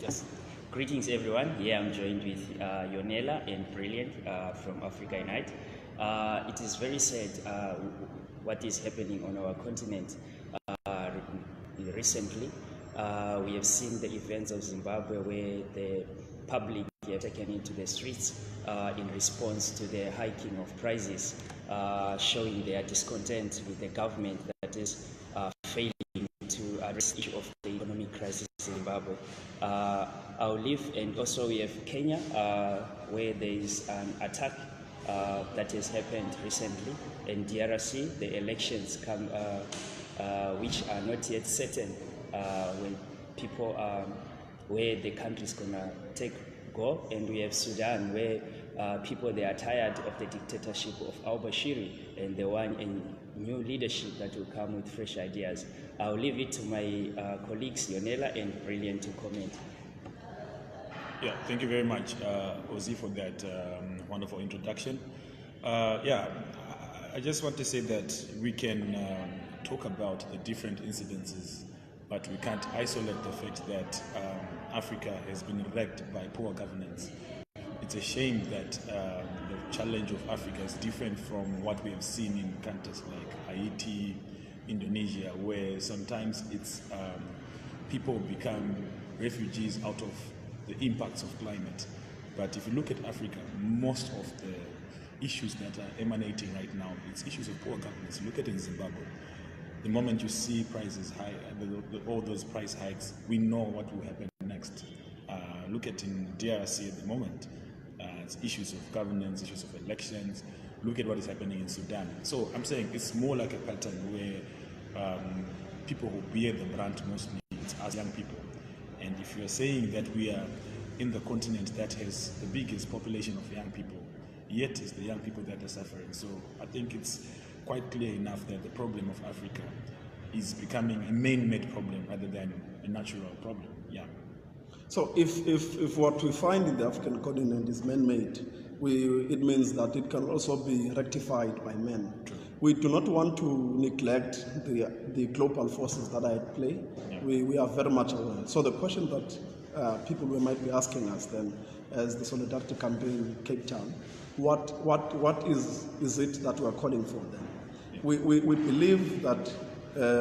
Yes. Greetings, everyone. Here I'm joined with Yonela and Brilliant from Africa Unite. It is very sad what is happening on our continent recently. We have seen the events of Zimbabwe where the public have taken into the streets in response to the hiking of prices, showing their discontent with the government that is failing to address the issue of the economic crisis in Zimbabwe. I'll leave, and also we have Kenya, where there is an attack that has happened recently, and DRC, the elections come, which are not yet certain when people where the country is gonna go, and we have Sudan, where people they are tired of the dictatorship of al-Bashir, and they want a new leadership that will come with fresh ideas. I'll leave it to my colleagues Yonela and Brilliant to comment. Yeah, thank you very much, Ozzy, for that wonderful introduction. I just want to say that we can talk about the different incidences, but we can't isolate the fact that Africa has been wrecked by poor governance. It's a shame that the challenge of Africa is different from what we have seen in countries like Haiti, Indonesia, where sometimes it's people become refugees out of the impacts of climate. But if you look at Africa, most of the issues that are emanating right now, it's issues of poor governance. Look at it in Zimbabwe. The moment you see prices high, all those price hikes, we know what will happen next. Look at in DRC at the moment. It's issues of governance, issues of elections. Look at what is happening in Sudan. So I'm saying it's more like a pattern where people who bear the brunt mostly, it's us young people. And if you're saying that we are in the continent that has the biggest population of young people, yet it's the young people that are suffering. So I think it's quite clear enough that the problem of Africa is becoming a man-made problem rather than a natural problem. Yeah. So if what we find in the African continent is man-made, it means that it can also be rectified by men. True. We do not want to neglect the global forces that are at play. Yeah. We are very much aware. So the question that people might be asking us then, as the Solidarity Campaign in Cape Town, what is it that we are calling for then? Yeah. We believe that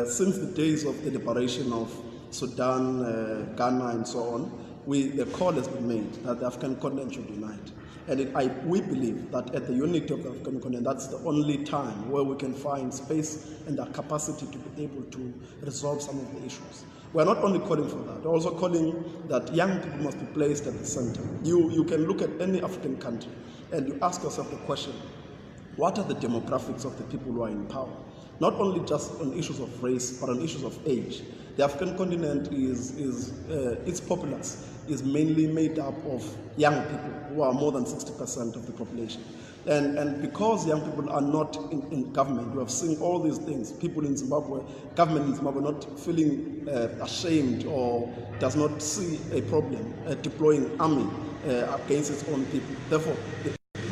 since the days of the liberation of Sudan, Ghana, and so on, the call has been made that the African continent should unite. And we believe that at the unity of the African continent, that's the only time where we can find space and the capacity to be able to resolve some of the issues. We're not only calling for that, we're also calling that young people must be placed at the center. You can look at any African country and you ask yourself the question, what are the demographics of the people who are in power? Not only just on issues of race, but on issues of age. The African continent its populace is mainly made up of young people who are more than 60% of the population. And because young people are not in government, we have seen all these things. People in Zimbabwe, government in Zimbabwe not feeling ashamed or does not see a problem deploying army against its own people. Therefore,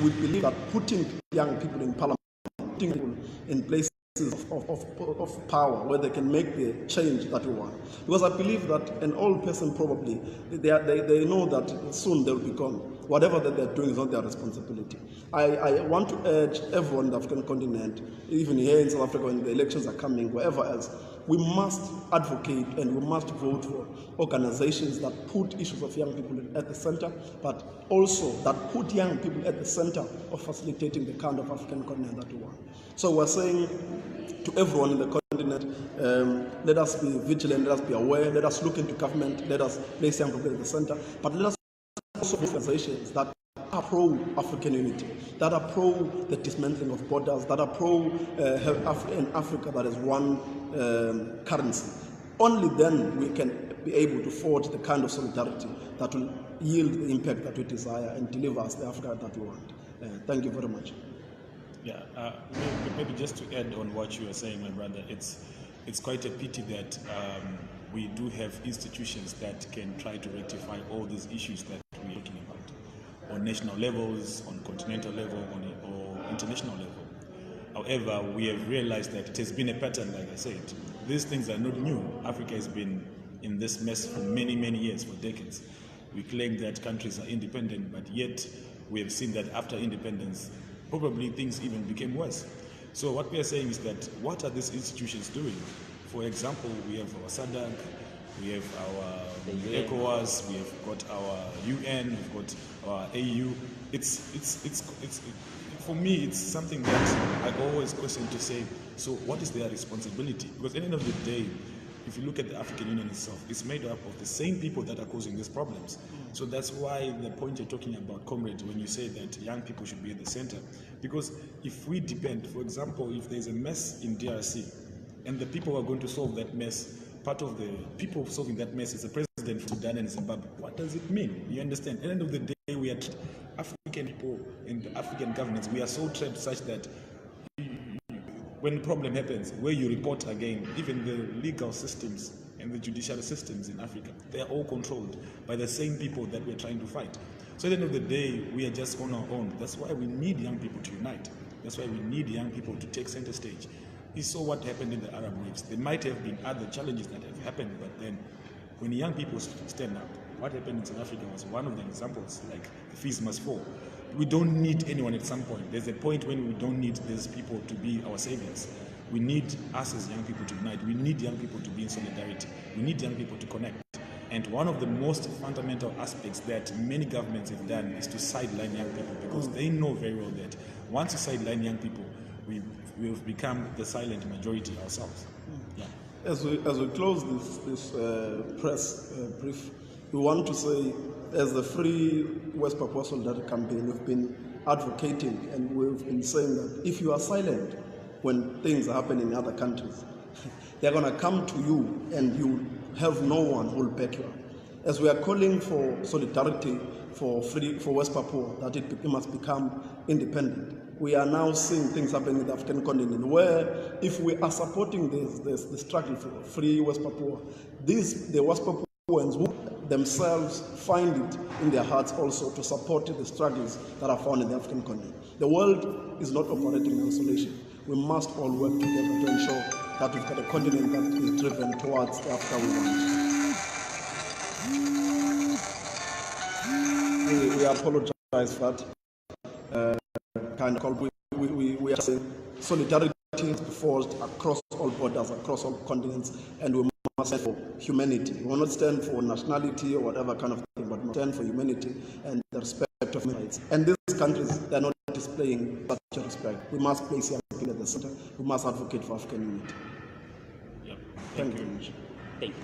we believe that putting young people in parliament, putting people in places of power where they can make the change that we want. Because I believe that an old person probably, they know that soon they'll be gone. Whatever that they're doing is not their responsibility. I want to urge everyone in the African continent, even here in South Africa when the elections are coming, wherever else, we must advocate and we must vote for organizations that put issues of young people at the center, but also that put young people at the center of facilitating the kind of African continent that we want. So we're saying to everyone in the continent, let us be vigilant, let us be aware, let us look into government, let us place young people at the center, but let us also organizations that are pro-African unity, that are pro the dismantling of borders, that are pro an Africa that is one currency. Only then we can be able to forge the kind of solidarity that will yield the impact that we desire and deliver us the Africa that we want. Thank you very much. Yeah, maybe just to add on what you were saying, my brother, it's quite a pity that we do have institutions that can try to rectify all these issues that we're talking about on national levels, on continental level, or international level. However, we have realized that it has been a pattern, like I said. These things are not new. Africa has been in this mess for many, many years, for decades. We claim that countries are independent, but yet we have seen that after independence, probably things even became worse. So what we are saying is that what are these institutions doing? For example, we have our SADC, we have our ECOWAS, we have got our UN, we've got our AU. It's for me, it's something that I always question to say, so what is their responsibility? Because at the end of the day, if you look at the African Union itself, it's made up of the same people that are causing these problems. So that's why the point you're talking about, comrades, when you say that young people should be at the center. Because if we depend, for example, if there's a mess in DRC, and the people who are going to solve that mess, part of the people solving that mess is the president from Sudan and Zimbabwe. What does it mean? You understand? At the end of the day, we are African people in the African governments, we are so trapped such that when a problem happens, where you report again, even the legal systems and the judicial systems in Africa, they are all controlled by the same people that we're trying to fight. So at the end of the day, we are just on our own. That's why we need young people to unite. That's why we need young people to take center stage. We saw what happened in the Arab waves. There might have been other challenges that have happened, but then when young people stand up, what happened in South Africa was one of the examples, like the fees must fall. We don't need anyone at some point. There's a point when we don't need these people to be our saviors. We need us as young people to unite. We need young people to be in solidarity. We need young people to connect. And one of the most fundamental aspects that many governments have done is to sideline young people, because they know very well that once you sideline young people, we've become the silent majority ourselves. Yeah. As we close this press brief, we want to say, as the Free West Papua Solidarity Campaign, we've been advocating and we've been saying that if you are silent when things happen in other countries, they're going to come to you and you have no one who will back you up. As we are calling for solidarity for West Papua, that it must become independent, we are now seeing things happening in the African continent where if we are supporting the struggle for free West Papua, the West Papuans will themselves find it in their hearts also to support the struggles that are found in the African continent. The world is not operating in isolation. We must all work together to ensure that we've got a continent that is driven towards the Africa we want. We apologize for that. Kind of call. We are saying solidarity is forged across all borders, across all continents, and we must stand for humanity. We will not stand for nationality or whatever kind of thing, but we must stand for humanity and the respect of human rights. And these countries, they are not displaying such respect. We must place young people at the center. We must advocate for African unity. Yep. Thank you very much. Thank you.